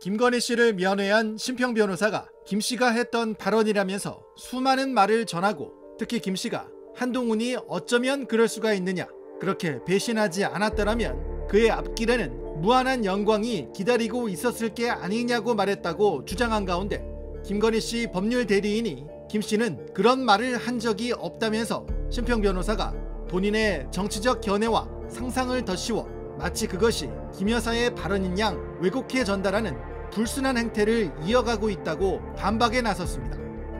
김건희 씨를 면회한 심평 변호사가 김 씨가 했던 발언이라면서 수많은 말을 전하고 특히 김 씨가 한동훈이 어쩌면 그럴 수가 있느냐, 그렇게 배신하지 않았더라면 그의 앞길에는 무한한 영광이 기다리고 있었을 게 아니냐고 말했다고 주장한 가운데 김건희 씨 법률 대리인이 김 씨는 그런 말을 한 적이 없다면서 심평 변호사가 본인의 정치적 견해와 상상을 덧씌워 마치 그것이 김 여사의 발언인 양 왜곡해 전달하는 불순한 행태를 이어가고 있다고 반박에 나섰습니다.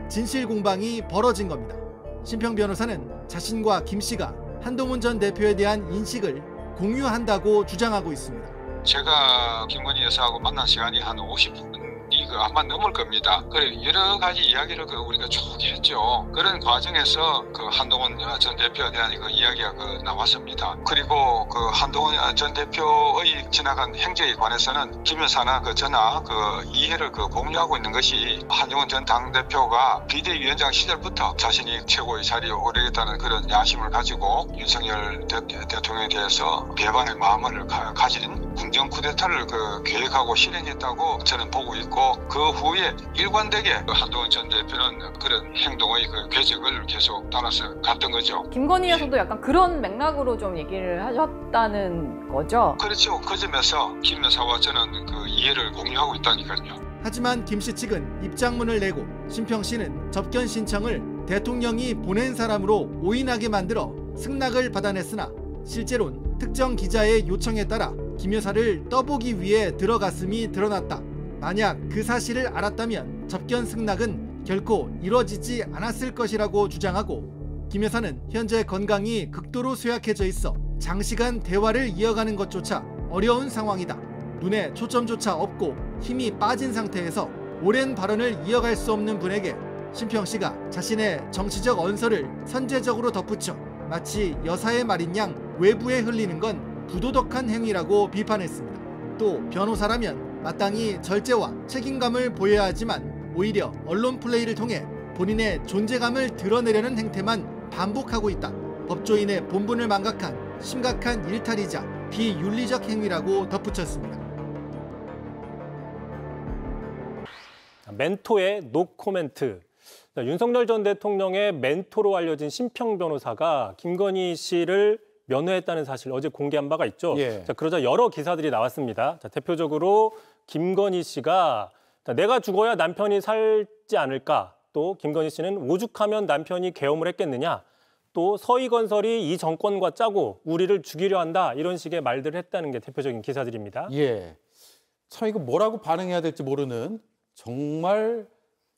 진실 공방이 벌어진 겁니다. 심평 변호사는 자신과 김 씨가 한동훈 전 대표에 대한 인식을 공유한다고 주장하고 있습니다. 제가 김건희 여사하고 만난 시간이 한 50분이 아마 넘을 겁니다. 그래 여러 가지 이야기를 우리가 쭉 했죠. 그런 과정에서 한동훈 전 대표에 대한 이야기가 나왔습니다. 그리고 한동훈 전 대표의 지나간 행적에 관해서는 김 여사나 저나 이해를 공유하고 있는 것이 한동훈 전 당대표가 비대위원장 시절부터 자신이 최고의 자리에 오르겠다는 그런 야심을 가지고 윤석열 대통령에 대해서 배반의 마음을 가진 궁정 쿠데타를 계획하고 실행했다고 저는 보고 있고, 그 후에 일관되게 한동훈 전 대표는 그런 행동의 궤적을 계속 따라서 갔던 거죠. 김건희 여사도 약간 그런 맥락으로 좀 얘기를 하셨다는 거죠? 그렇죠. 그 점에서 김 여사와 저는 이해를 공유하고 있다니까요. 하지만 김 씨 측은 입장문을 내고 심평 씨는 접견 신청을 대통령이 보낸 사람으로 오인하게 만들어 승낙을 받아냈으나 실제로는 특정 기자의 요청에 따라 김 여사를 떠보기 위해 들어갔음이 드러났다. 만약 그 사실을 알았다면 접견 승낙은 결코 이뤄지지 않았을 것이라고 주장하고, 김 여사는 현재 건강이 극도로 쇠약해져 있어 장시간 대화를 이어가는 것조차 어려운 상황이다. 눈에 초점조차 없고 힘이 빠진 상태에서 오랜 발언을 이어갈 수 없는 분에게 심평 씨가 자신의 정치적 언서를 선제적으로 덧붙여 마치 여사의 말인 양 외부에 흘리는 건 부도덕한 행위라고 비판했습니다. 또 변호사라면 마땅히 절제와 책임감을 보여야 하지만 오히려 언론 플레이를 통해 본인의 존재감을 드러내려는 행태만 반복하고 있다. 법조인의 본분을 망각한 심각한 일탈이자 비윤리적 행위라고 덧붙였습니다. 멘토의 노코멘트. 윤석열 전 대통령의 멘토로 알려진 심평 변호사가 김건희 씨를 면회했다는 사실 어제 공개한 바가 있죠. 예. 자, 그러자 여러 기사들이 나왔습니다. 자, 대표적으로 김건희 씨가 내가 죽어야 남편이 살지 않을까, 또 김건희 씨는 오죽하면 남편이 계엄을 했겠느냐, 또 서희건설이 이 정권과 짜고 우리를 죽이려 한다, 이런 식의 말들을 했다는 게 대표적인 기사들입니다. 예, 참 이거 뭐라고 반응해야 될지 모르는, 정말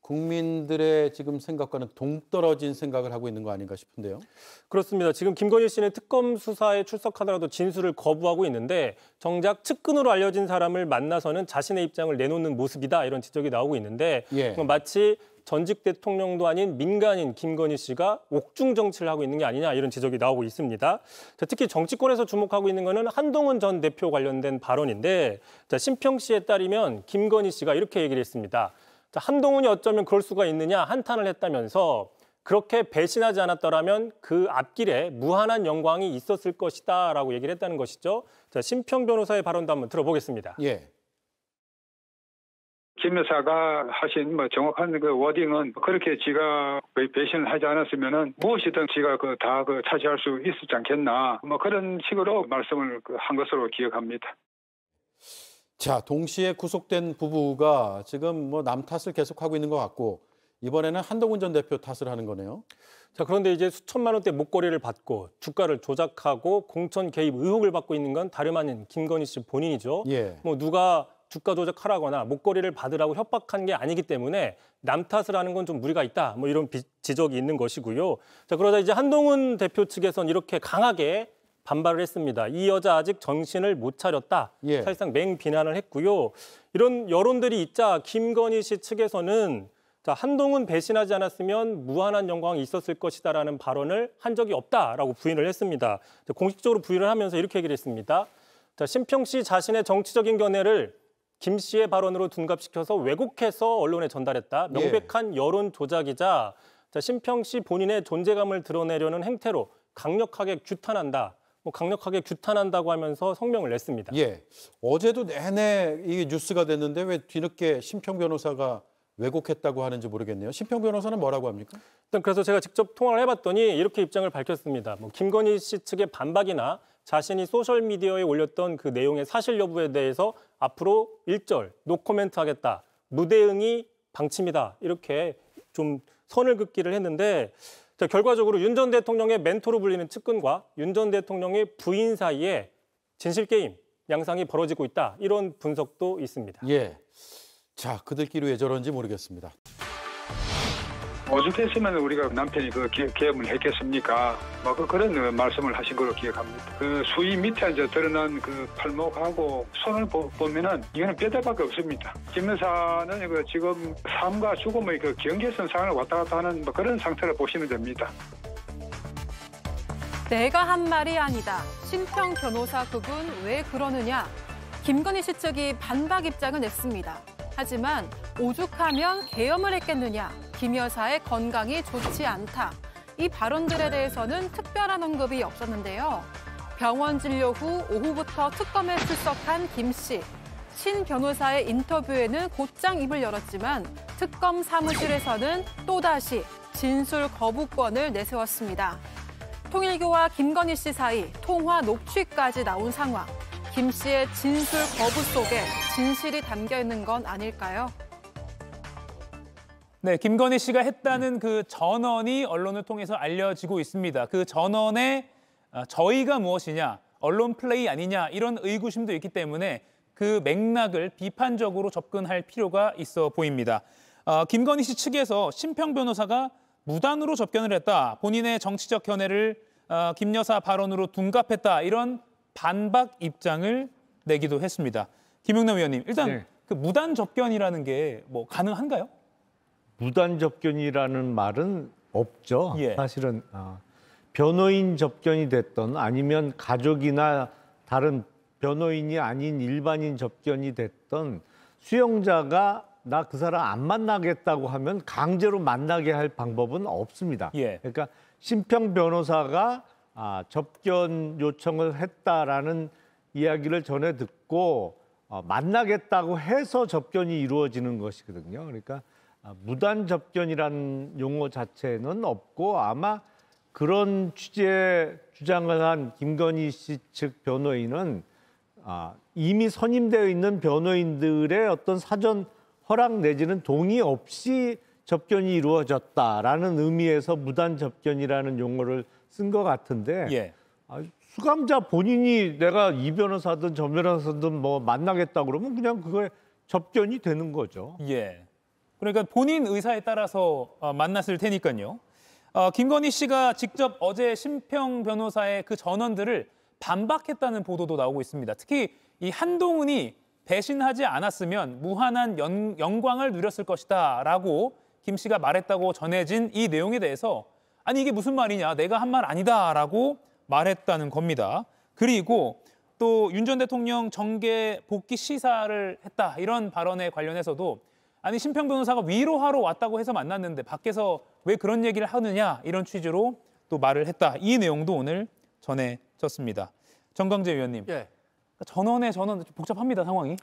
국민들의 지금 생각과는 동떨어진 생각을 하고 있는 거 아닌가 싶은데요. 그렇습니다. 지금 김건희 씨는 특검 수사에 출석하더라도 진술을 거부하고 있는데 정작 측근으로 알려진 사람을 만나서는 자신의 입장을 내놓는 모습이다, 이런 지적이 나오고 있는데 예. 마치 전직 대통령도 아닌 민간인 김건희 씨가 옥중 정치를 하고 있는 게 아니냐, 이런 지적이 나오고 있습니다. 자, 특히 정치권에서 주목하고 있는 것은 한동훈 전 대표 관련된 발언인데, 자, 심평 씨에 따르면 김건희 씨가 이렇게 얘기를 했습니다. 자, 한동훈이 어쩌면 그럴 수가 있느냐 한탄을 했다면서 그렇게 배신하지 않았더라면 그 앞길에 무한한 영광이 있었을 것이다 라고 얘기를 했다는 것이죠. 자, 심평 변호사의 발언도 한번 들어보겠습니다. 예. 김 여사가 하신 정확한 워딩은 그렇게 지가 배신을 하지 않았으면은 무엇이든 지가 다 차지할 수 있었지 않겠나, 그런 식으로 말씀을 한 것으로 기억합니다. 자, 동시에 구속된 부부가 지금 남 탓을 계속하고 있는 것 같고, 이번에는 한동훈 전 대표 탓을 하는 거네요. 자, 그런데 이제 수천만 원대 목걸이를 받고 주가를 조작하고 공천 개입 의혹을 받고 있는 건 다름 아닌 김건희 씨 본인이죠. 예. 누가 주가 조작하라거나 목걸이를 받으라고 협박한 게 아니기 때문에 남 탓을 하는 건 좀 무리가 있다, 이런 지적이 있는 것이고요. 자, 그러다 이제 한동훈 대표 측에서는 이렇게 강하게 반발을 했습니다. 이 여자 아직 정신을 못 차렸다. 예. 사실상 맹비난을 했고요. 이런 여론들이 있자 김건희 씨 측에서는 자, 한동훈 배신하지 않았으면 무한한 영광이 있었을 것이다라는 발언을 한 적이 없다라고 부인을 했습니다. 공식적으로 부인을 하면서 이렇게 얘기를 했습니다. 자, 심평 씨 자신의 정치적인 견해를 김 씨의 발언으로 둔갑시켜서 왜곡해서 언론에 전달했다. 명백한 여론 조작이자 자, 심평 씨 본인의 존재감을 드러내려는 행태로 강력하게 규탄한다. 강력하게 규탄한다고 하면서 성명을 냈습니다. 예. 어제도 내내 이게 뉴스가 됐는데 왜 뒤늦게 심평 변호사가 왜곡했다고 하는지 모르겠네요. 심평 변호사는 뭐라고 합니까? 일단 그래서 제가 직접 통화를 해봤더니 이렇게 입장을 밝혔습니다. 김건희 씨 측의 반박이나 자신이 소셜미디어에 올렸던 그 내용의 사실 여부에 대해서 앞으로 1절 노코멘트 하겠다. 무대응이 방침이다. 이렇게 좀 선을 긋기를 했는데 결과적으로 윤 전 대통령의 멘토로 불리는 측근과 윤 전 대통령의 부인 사이에 진실게임 양상이 벌어지고 있다. 이런 분석도 있습니다. 예. 자, 그들끼리 왜 저런지 모르겠습니다. 오죽했으면 우리가 남편이 그 계엄을 했겠습니까? 그런 말씀을 하신 걸로 기억합니다. 그 수위 밑에 이제 드러난 그 팔목하고 손을 보면은 이거는 뼈대밖에 없습니다. 김 여사는 지금 삶과 죽음의 그 경계선 상을 왔다 갔다 하는 그런 상태를 보시면 됩니다. 내가 한 말이 아니다. 심평 변호사 그분 왜 그러느냐? 김건희 씨 측이 반박 입장을 냈습니다. 하지만 오죽하면 계엄을 했겠느냐? 김 여사의 건강이 좋지 않다. 이 발언들에 대해서는 특별한 언급이 없었는데요. 병원 진료 후 오후부터 특검에 출석한 김 씨. 신 변호사의 인터뷰에는 곧장 입을 열었지만 특검 사무실에서는 또다시 진술 거부권을 내세웠습니다. 통일교와 김건희 씨 사이 통화 녹취까지 나온 상황. 김 씨의 진술 거부 속에 진실이 담겨 있는 건 아닐까요? 네, 김건희 씨가 했다는 그 전언이 언론을 통해서 알려지고 있습니다. 그 전언의 저희가 무엇이냐, 언론 플레이 아니냐 이런 의구심도 있기 때문에 그 맥락을 비판적으로 접근할 필요가 있어 보입니다. 김건희 씨 측에서 심평 변호사가 무단으로 접견을 했다. 본인의 정치적 견해를 김 여사 발언으로 둔갑했다. 이런 반박 입장을 내기도 했습니다. 김용남 의원님, 일단 네. 그 무단 접견이라는 게 뭐 가능한가요? 무단 접견이라는 말은 없죠. 예. 사실은 변호인 접견이 됐던 아니면 가족이나 다른 변호인이 아닌 일반인 접견이 됐던 수용자가 나 그 사람 안 만나겠다고 하면 강제로 만나게 할 방법은 없습니다. 예. 그러니까 심평 변호사가 접견 요청을 했다라는 이야기를 전해 듣고 만나겠다고 해서 접견이 이루어지는 것이거든요. 그러니까 무단 접견이라는 용어 자체는 없고 아마 그런 취지의 주장을 한 김건희 씨 측 변호인은 이미 선임되어 있는 변호인들의 어떤 사전 허락 내지는 동의 없이 접견이 이루어졌다라는 의미에서 무단 접견이라는 용어를 쓴 것 같은데 예. 수감자 본인이 내가 이 변호사든 저 변호사든 뭐 만나겠다 그러면 그냥 그거에 접견이 되는 거죠. 예. 그러니까 본인 의사에 따라서 만났을 테니까요. 김건희 씨가 직접 어제 심평 변호사의 그 전언들을 반박했다는 보도도 나오고 있습니다. 특히 이 한동훈이 배신하지 않았으면 무한한 영광을 누렸을 것이다라고 김 씨가 말했다고 전해진 이 내용에 대해서 아니 이게 무슨 말이냐, 내가 한 말 아니다라고 말했다는 겁니다. 그리고 또 윤 전 대통령 정계 복귀 시사를 했다 이런 발언에 관련해서도 아니 심평 변호사가 위로하러 왔다고 해서 만났는데 밖에서 왜 그런 얘기를 하느냐 이런 취지로 또 말을 했다. 이 내용도 오늘 전해졌습니다. 정광재 위원님. 예. 전원 좀 복잡합니다, 상황이.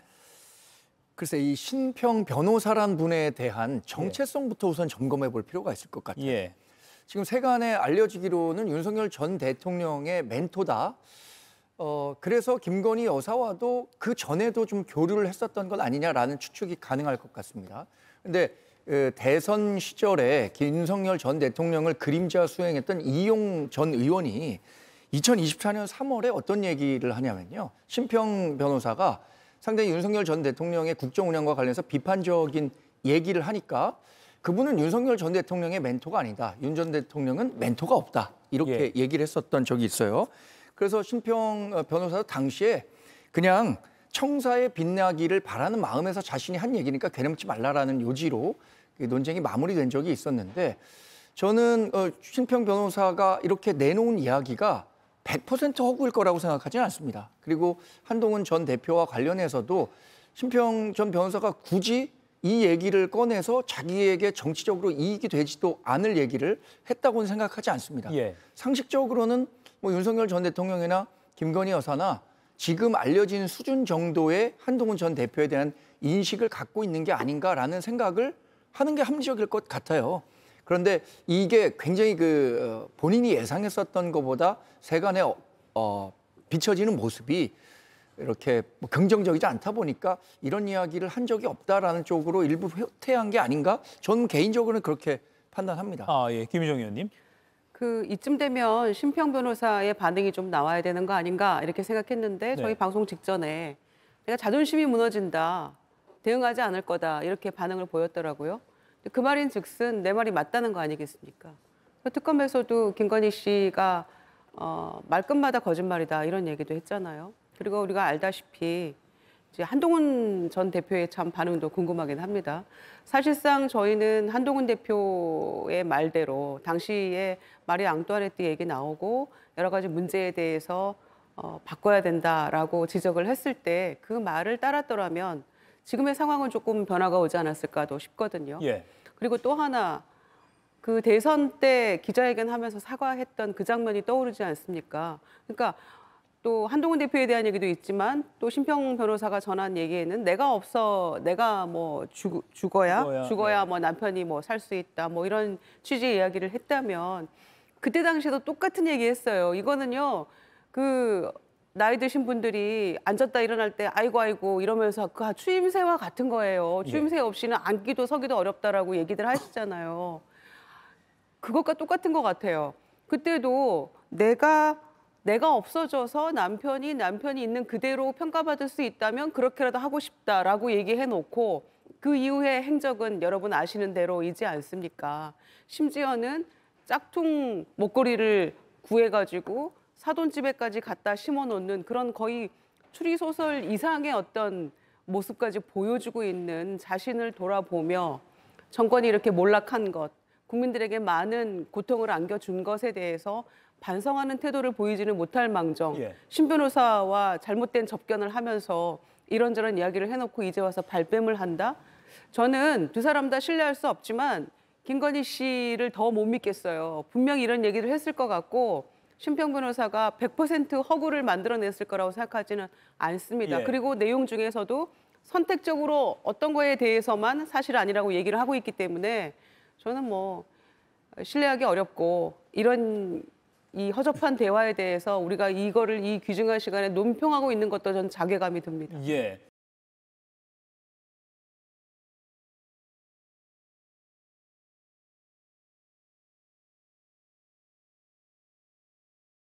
글쎄 이 심평 변호사란 분에 대한 정체성부터 우선 점검해 볼 필요가 있을 것 같아요. 예. 지금 세간에 알려지기로는 윤석열 전 대통령의 멘토다. 그래서 김건희 여사와도 그 전에도 좀 교류를 했었던 것 아니냐라는 추측이 가능할 것 같습니다. 근데 대선 시절에 윤석열 전 대통령을 그림자 수행했던 이용 전 의원이 2024년 3월에 어떤 얘기를 하냐면요. 심평 변호사가 상당히 윤석열 전 대통령의 국정 운영과 관련해서 비판적인 얘기를 하니까 그분은 윤석열 전 대통령의 멘토가 아니다. 윤 전 대통령은 멘토가 없다. 이렇게 얘기를 했었던 적이 있어요. 그래서 심평 변호사도 당시에 그냥 청사에 빛나기를 바라는 마음에서 자신이 한 얘기니까 괴롭지 말라라는 요지로 논쟁이 마무리된 적이 있었는데 저는 심평 변호사가 이렇게 내놓은 이야기가 100% 허구일 거라고 생각하지는 않습니다. 그리고 한동훈 전 대표와 관련해서도 심평 전 변호사가 굳이 이 얘기를 꺼내서 자기에게 정치적으로 이익이 되지도 않을 얘기를 했다고는 생각하지 않습니다. 예. 상식적으로는 뭐 윤석열 전 대통령이나 김건희 여사나 지금 알려진 수준 정도의 한동훈 전 대표에 대한 인식을 갖고 있는 게 아닌가라는 생각을 하는 게 합리적일 것 같아요. 그런데 이게 굉장히 본인이 예상했었던 것보다 세간에 비춰지는 모습이 이렇게 뭐 긍정적이지 않다 보니까 이런 이야기를 한 적이 없다라는 쪽으로 일부 후퇴한 게 아닌가? 저는 개인적으로는 그렇게 판단합니다. 예, 김유정 의원님. 이쯤 되면 심평 변호사의 반응이 좀 나와야 되는 거 아닌가 이렇게 생각했는데 저희 방송 직전에 내가 자존심이 무너진다, 대응하지 않을 거다 이렇게 반응을 보였더라고요. 그 말인즉슨 내 말이 맞다는 거 아니겠습니까? 특검에서도 김건희 씨가 말끝마다 거짓말이다 이런 얘기도 했잖아요. 그리고 우리가 알다시피 이제 한동훈 전 대표의 참 반응도 궁금하긴 합니다. 사실상 저희는 한동훈 대표의 말대로 당시에 마리 앙뚜아네트 얘기 나오고 여러 가지 문제에 대해서 바꿔야 된다라고 지적을 했을 때 그 말을 따랐더라면 지금의 상황은 조금 변화가 오지 않았을까도 싶거든요. 예. 그리고 또 하나 그 대선 때 기자회견하면서 사과했던 그 장면이 떠오르지 않습니까? 그러니까 또 한동훈 대표에 대한 얘기도 있지만 또 심평 변호사가 전한 얘기에는 내가 뭐 죽어야 뭐 남편이 뭐 살 수 있다 뭐 이런 취지의 이야기를 했다면 그때 당시에도 똑같은 얘기했어요. 이거는요 나이 드신 분들이 앉았다 일어날 때 아이고 이러면서 그 추임새와 같은 거예요. 추임새 없이는 앉기도 서기도 어렵다라고 얘기들 하시잖아요. 그것과 똑같은 것 같아요. 그때도 내가 없어져서 남편이 있는 그대로 평가받을 수 있다면 그렇게라도 하고 싶다라고 얘기해놓고 그 이후의 행적은 여러분 아시는 대로이지 않습니까? 심지어는 짝퉁 목걸이를 구해가지고 사돈집에까지 갖다 심어놓는 그런 거의 추리소설 이상의 어떤 모습까지 보여주고 있는 자신을 돌아보며 정권이 이렇게 몰락한 것, 국민들에게 많은 고통을 안겨준 것에 대해서 반성하는 태도를 보이지는 못할 망정 신 변호사와 잘못된 접견을 하면서 이런저런 이야기를 해놓고 이제 와서 발뺌을 한다? 저는 두 사람 다 신뢰할 수 없지만 김건희 씨를 더 못 믿겠어요. 분명히 이런 얘기를 했을 것 같고 심평 변호사가 100% 허구를 만들어냈을 거라고 생각하지는 않습니다. 그리고 내용 중에서도 선택적으로 어떤 거에 대해서만 사실 아니라고 얘기를 하고 있기 때문에 저는 뭐 신뢰하기 어렵고 이런 이 허접한 대화에 대해서 우리가 이거를 이 귀중한 시간에 논평하고 있는 것도 전 자괴감이 듭니다.